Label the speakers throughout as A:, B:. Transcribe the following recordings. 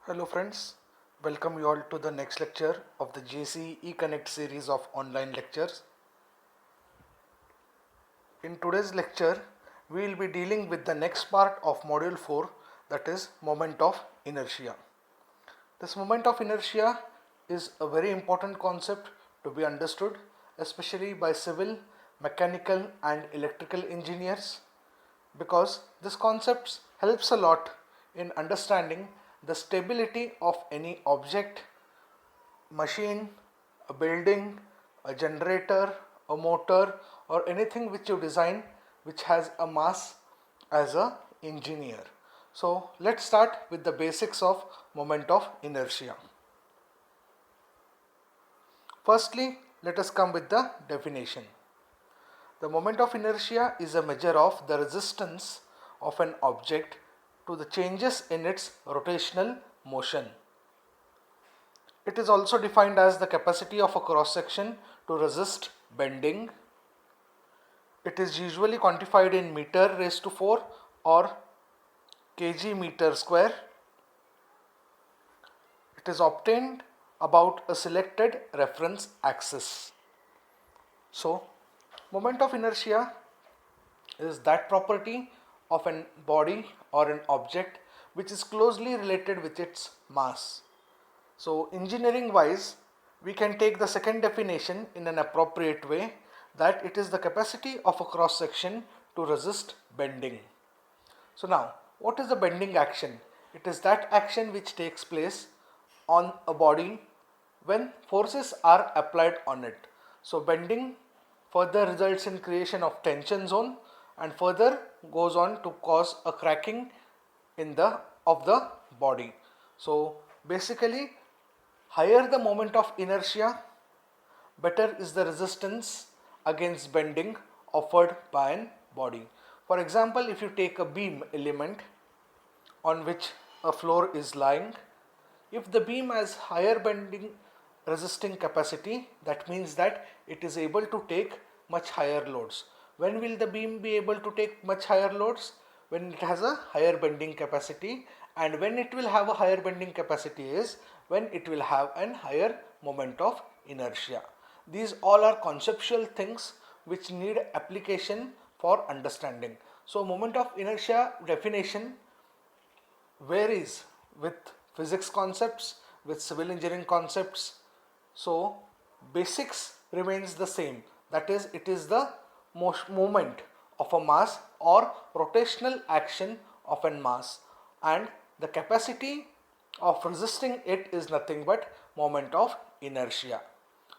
A: Hello friends, welcome you all to the next lecture of the JC eConnect series of online lectures. In today's lecture, we will be dealing with the next part of module 4, that is moment of inertia. This moment of inertia is a very important concept to be understood, especially by civil, mechanical and electrical engineers, because this concept helps a lot in understanding the stability of any object, machine, a building, a generator, a motor, or anything which you design which has a mass as a engineer. So let's start with the basics of moment of inertia. Firstly, let us come with the definition. The moment of inertia is a measure of the resistance of an object to the changes in its rotational motion. It is also defined as the capacity of a cross section to resist bending. It is usually quantified in meter raised to 4 or kg meter square. It is obtained about a selected reference axis. So, moment of inertia is that property of a body or an object which is closely related with its mass. So engineering wise, we can take the second definition in an appropriate way, that it is the capacity of a cross section to resist bending. So now, what is the bending action? It is that action which takes place on a body when forces are applied on it. So bending further results in creation of tension zone and further goes on to cause a cracking in the of the body. So basically, higher the moment of inertia, better is the resistance against bending offered by an body. For example, if you take a beam element on which a floor is lying, if the beam has higher bending resisting capacity, that means that it is able to take much higher loads. When will the beam be able to take much higher loads? When it has a higher bending capacity, and when it will have a higher bending capacity is when it will have an higher moment of inertia. These all are conceptual things which need application for understanding. So moment of inertia definition varies with physics concepts, with civil engineering concepts. So basics remains the same, that is, it is the movement of a mass or rotational action of a mass, and the capacity of resisting it is nothing but moment of inertia.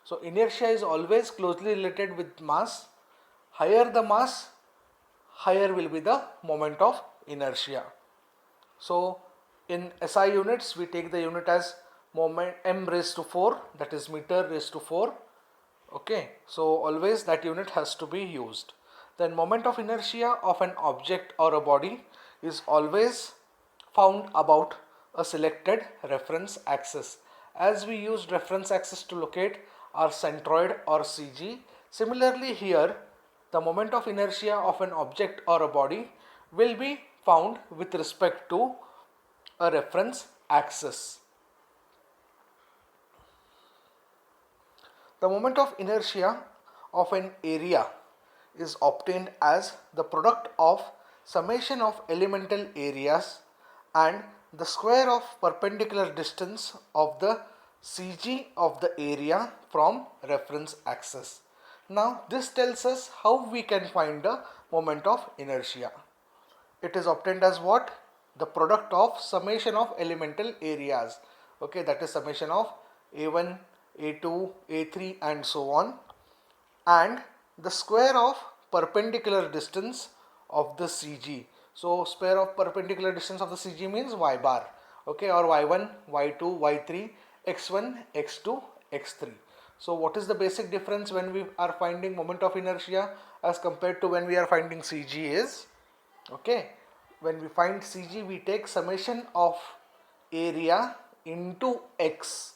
A: So inertia is always closely related with mass. Higher the mass, higher will be the moment of inertia. So in SI units, we take the unit as moment m raised to 4, that is meter raised to 4. Okay, so always that unit has to be used. Then moment of inertia of an object or a body is always found about a selected reference axis. As we used reference axis to locate our centroid or CG, similarly here the moment of inertia of an object or a body will be found with respect to a reference axis. The moment of inertia of an area is obtained as the product of summation of elemental areas and the square of perpendicular distance of the CG of the area from reference axis. Now this tells us how we can find the moment of inertia. It is obtained as what? The product of summation of elemental areas. Okay, that is summation of A1, A2, A3 and so on, and the square of perpendicular distance of the CG. So square of perpendicular distance of the CG means y bar, okay, or y1, y2, y3, x1, x2, x3. So what is the basic difference when we are finding moment of inertia as compared to when we are finding CG is, okay, when we find CG we take summation of area into x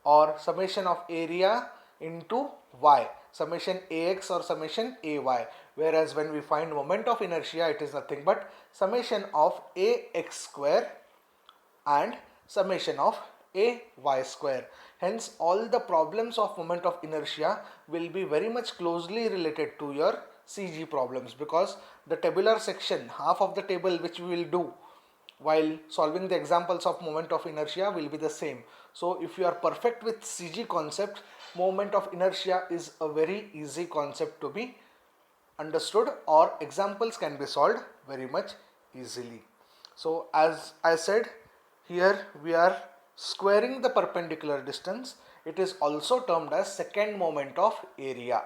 A: or summation of area into y, summation ax or summation ay, whereas when we find moment of inertia it is nothing but summation of ax square and summation of a y square. Hence all the problems of moment of inertia will be very much closely related to your CG problems, because the tabular section, half of the table which we will do while solving the examples of moment of inertia will be the same. So if you are perfect with CG concept, moment of inertia is a very easy concept to be understood, or examples can be solved very much easily. So as I said, here we are squaring the perpendicular distance. It is also termed as second moment of area.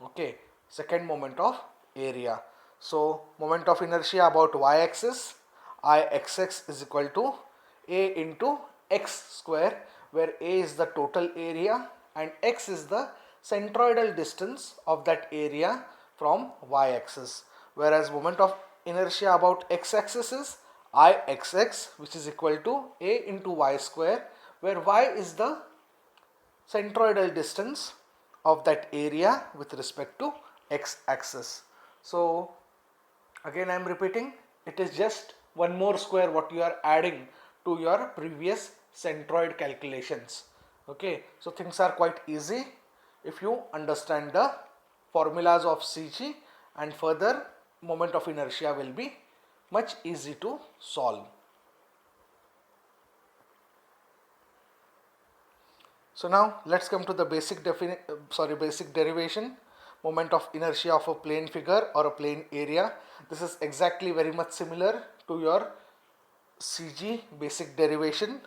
A: Okay, second moment of area. So moment of inertia about y-axis, Ixx is equal to a into x square, where a is the total area and x is the centroidal distance of that area from y-axis. Whereas moment of inertia about x-axis is Ixx, which is equal to a into y square, where y is the centroidal distance of that area with respect to x-axis. So again I am repeating, it is just one more square what you are adding to your previous centroid calculations. Okay, so things are quite easy if you understand the formulas of CG, and further moment of inertia will be much easy to solve. So now let's come to the basic derivation. Moment of inertia of a plane figure or a plane area. This is exactly very much similar to your CG basic derivation,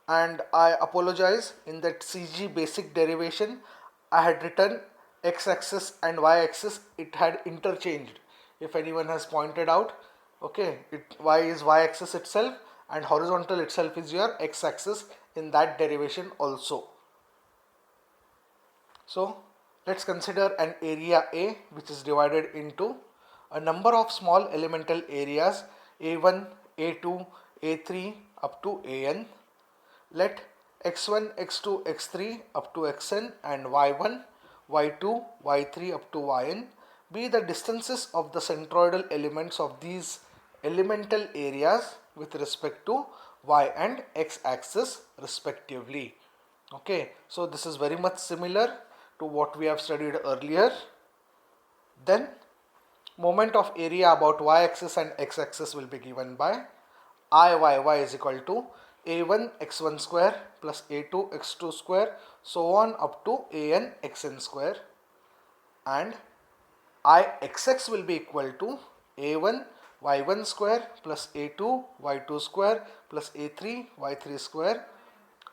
A: and I apologize, in that CG basic derivation I had written x-axis and y-axis, it had interchanged, if anyone has pointed out. Okay, y is y-axis itself and horizontal itself is your x-axis in that derivation also. So let's consider an area A which is divided into a number of small elemental areas A1, A2, A3 up to AN. Let x1, x2, x3 up to xn and y1, y2, y3 up to yn be the distances of the centroidal elements of these elemental areas with respect to y and x axis respectively. Okay, so this is very much similar to what we have studied earlier. Then moment of area about y-axis and x-axis will be given by Iyy is equal to a1 x1 square plus a2 x2 square, so on up to an xn square, and Ixx will be equal to a1 y1 square plus a2 y2 square plus a3 y3 square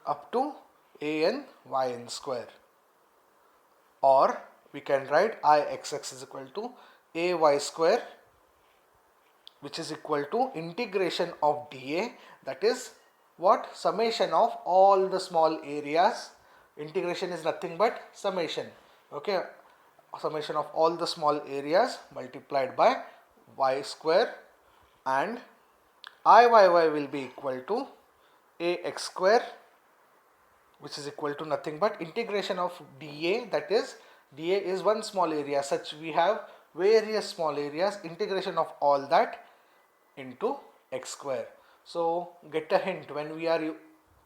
A: up to an yn square. Or we can write Ixx is equal to ay square, which is equal to integration of dA, that is what, summation of all the small areas. Integration is nothing but summation. Okay, summation of all the small areas multiplied by y square, and Iyy will be equal to ax square, which is equal to nothing but integration of dA, that is dA is one small area, such we have various small areas, integration of all that into x square. So get a hint, when we are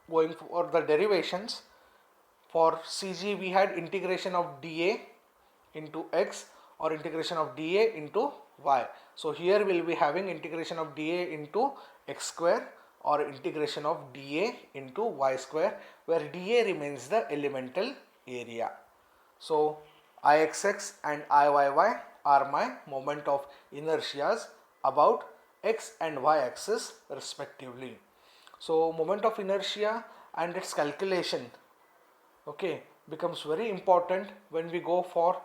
A: going for the derivations for CG, we had integration of dA into x or integration of dA into y. So here we will be having integration of dA into x square or integration of dA into y square, where dA remains the elemental area. So Ixx and Iyy are my moment of inertias about x and y axis respectively. So moment of inertia and its calculation, okay, becomes very important when we go for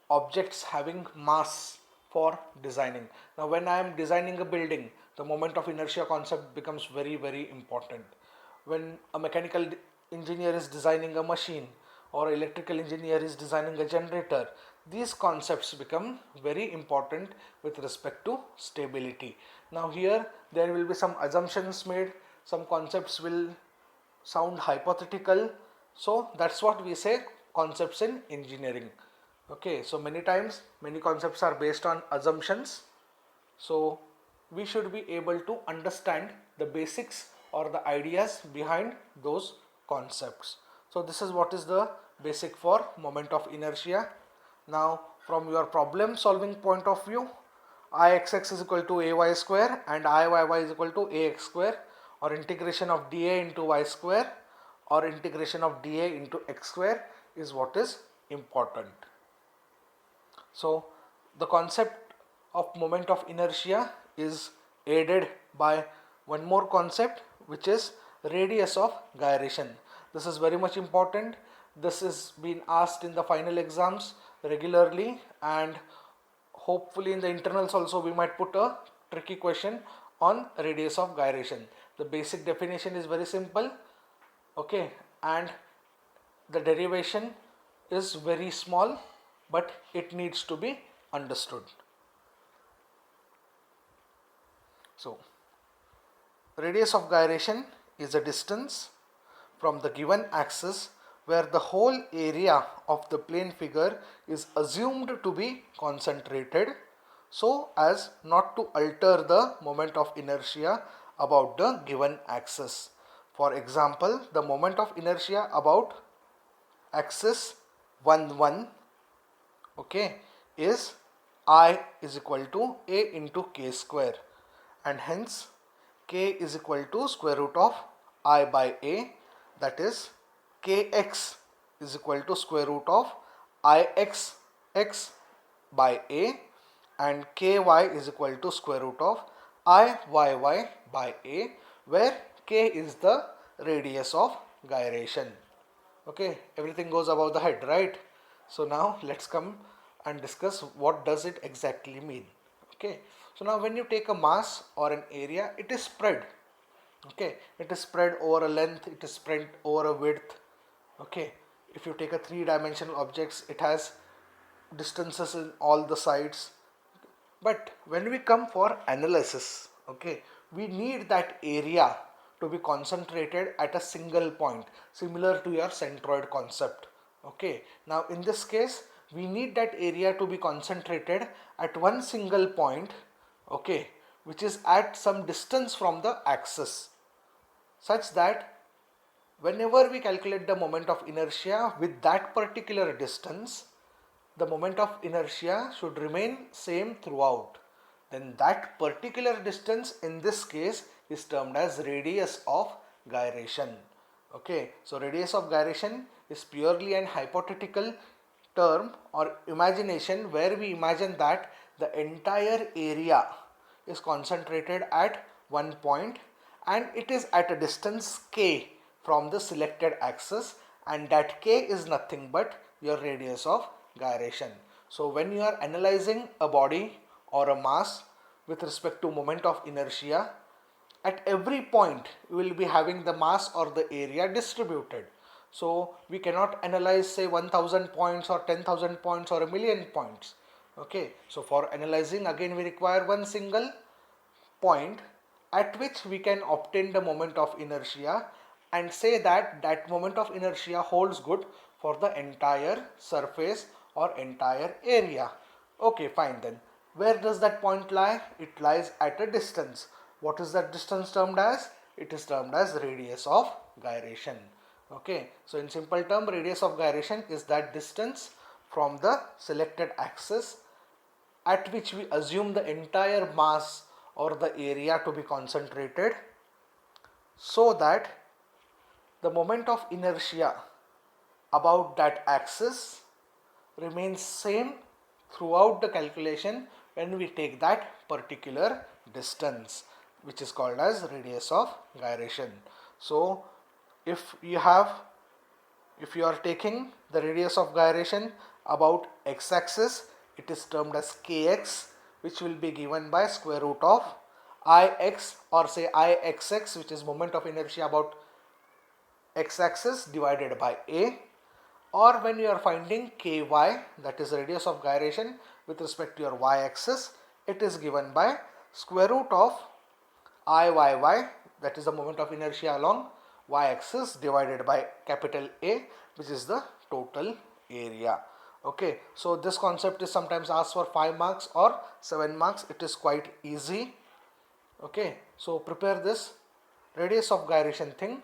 A: objects having mass for designing. Now when I am designing a building, the moment of inertia concept becomes very important. When a mechanical engineer is designing a machine or electrical engineer is designing a generator, these concepts become very important with respect to stability. Now here there will be some assumptions made, some concepts will sound hypothetical, so that's what we say concepts in engineering. Okay, so many times many concepts are based on assumptions, so we should be able to understand the basics or the ideas behind those concepts. So this is what is the basic for moment of inertia. Now from your problem solving point of view, Ixx is equal to ay square and Iyy is equal to ax square, or integration of dA into y square or integration of dA into x square is what is important. So the concept of moment of inertia is aided by one more concept, which is radius of gyration. This is very much important. This is being asked in the final exams regularly, and hopefully in the internals also we might put a tricky question on radius of gyration. The basic definition is very simple, okay, and the derivation is very small, but it needs to be understood. So radius of gyration is a distance from the given axis where the whole area of the plane figure is assumed to be concentrated so as not to alter the moment of inertia about the given axis. For example, the moment of inertia about axis 1 1, okay, is I is equal to a into k square, and hence k is equal to square root of I by a, that is kx is equal to square root of ix x by a, and ky is equal to square root of iyy by a, where k is the radius of gyration. Okay, everything goes above the head, right? So now let's come and discuss what does it exactly mean. Okay, so now when you take a mass or an area, it is spread. Okay, it is spread over a length, it is spread over a width. Okay, if you take a three-dimensional objects, it has distances in all the sides. But when we come for analysis, okay, we need that area to be concentrated at a single point, similar to your centroid concept. Okay, now in this case, we need that area to be concentrated at one single point, okay, which is at some distance from the axis, such that whenever we calculate the moment of inertia with that particular distance, the moment of inertia should remain same throughout. Then that particular distance in this case is termed as radius of gyration. Okay, so radius of gyration is purely an hypothetical term or imagination where we imagine that the entire area is concentrated at one point and it is at a distance k from the selected axis, and that k is nothing but your radius of gyration. So when you are analyzing a body or a mass with respect to moment of inertia, at every point you will be having the mass or the area distributed. So we cannot analyze say 1000 points or 10,000 points or a million points. Okay, so for analyzing again we require one single point at which we can obtain the moment of inertia and say that that moment of inertia holds good for the entire surface or entire area. Okay, fine then. Where does that point lie? It lies at a distance. What is that distance termed as? It is termed as radius of gyration. Okay, so in simple term, radius of gyration is that distance from the selected axis at which we assume the entire mass or the area to be concentrated, so that the moment of inertia about that axis remains same throughout the calculation when we take that particular distance, which is called as radius of gyration. So if you are taking the radius of gyration about x-axis, it is termed as kx, which will be given by square root of ix, or say ixx, which is moment of inertia about x-axis, divided by a. Or when you are finding ky, that is radius of gyration with respect to your y-axis, it is given by square root of iyy, that is the moment of inertia along y-axis, divided by capital A, which is the total area. Okay, so this concept is sometimes asked for 5 marks or 7 marks. It is quite easy. Okay, so prepare this radius of gyration thing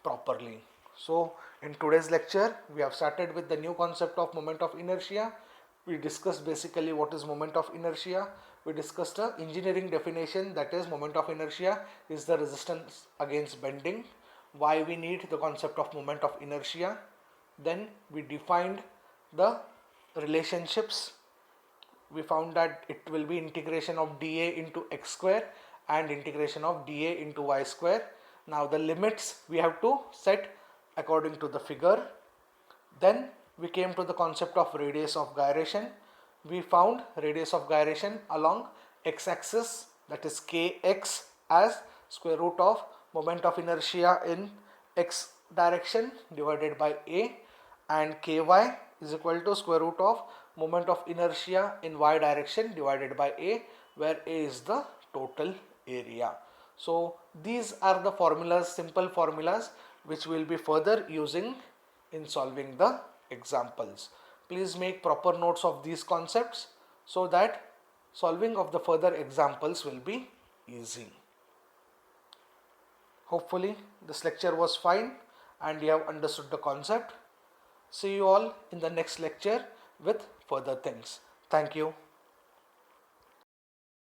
A: properly. So in today's lecture we have started with the new concept of moment of inertia. We discussed basically what is moment of inertia. We discussed a engineering definition, that is moment of inertia is the resistance against bending, why we need the concept of moment of inertia. Then we defined the relationships. We found that it will be integration of dA into x square and integration of dA into y square. Now the limits we have to set according to the figure. Then we came to the concept of radius of gyration. We found radius of gyration along x-axis, that is kx, as square root of moment of inertia in x direction divided by a, and ky is equal to square root of moment of inertia in y direction divided by a, where a is the total area. So these are the formulas, simple formulas, which we will be further using in solving the examples. Please make proper notes of these concepts so that solving of the further examples will be easy. Hopefully this lecture was fine and you have understood the concept. See you all in the next lecture with further things. Thank you.